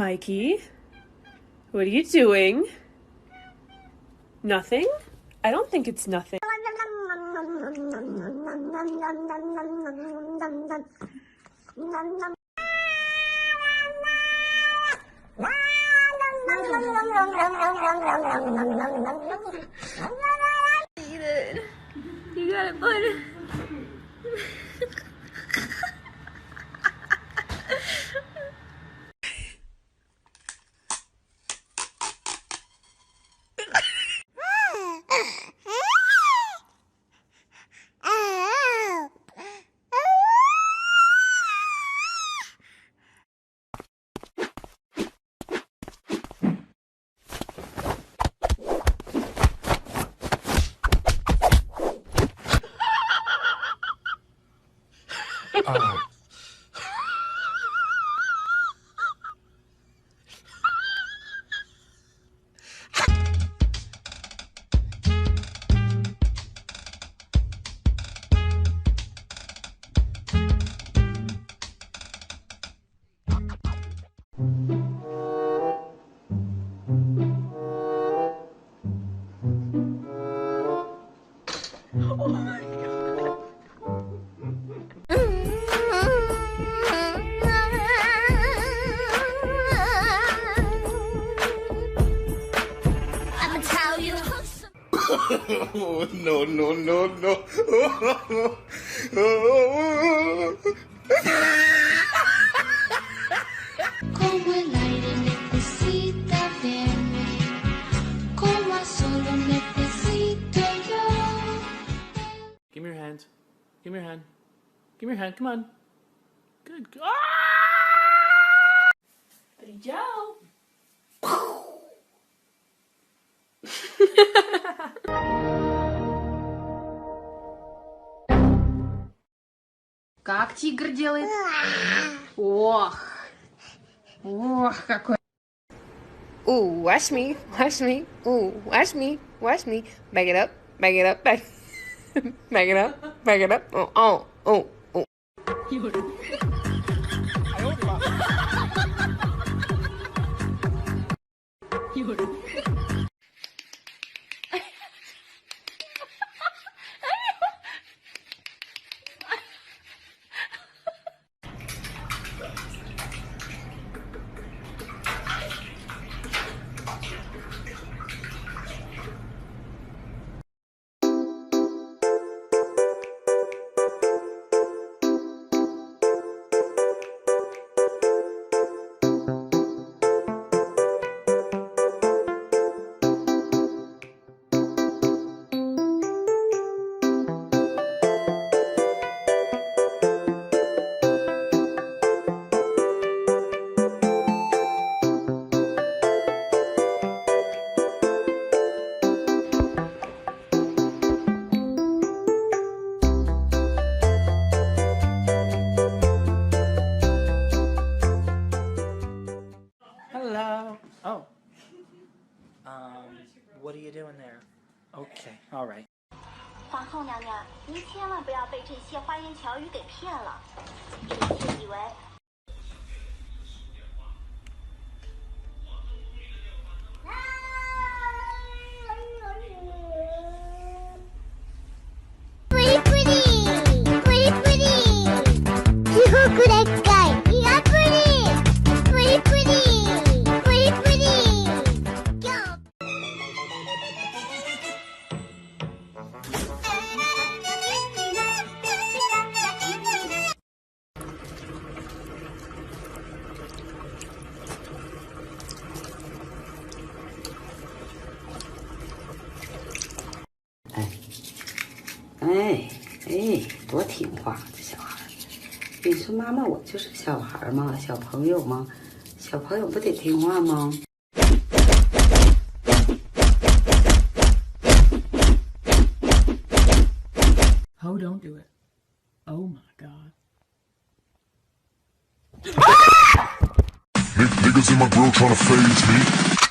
Mikey, what are you doing? Nothing? I don't think it's nothing. Eat it. You gotta put it. Oh my God. I'ma tell you. Oh, no, no, no, no. Como el aire necesita verme, como a solo necesito yo. Give me your hand. Give me your hand. Give me your hand. Come on. Good. Ah! Buddy Joe. Как тигр делает? Ох! Ох, какой! Ooh, watch me, watch me. Ooh, watch me, watch me. Back it up, back it up, back. Back it up, back it up. Oh, oh, oh, oh. Hello. Oh. What are you doing there? Okay. All right. 皇后娘娘，您千万不要被这些花言巧语给骗了，臣妾以为。哎，多听话，这小孩。你说妈妈，我就是小孩嘛，小朋友嘛，小朋友不得听话吗Oh, don't do it. Oh my God. Niggas in my grill tryna phase me.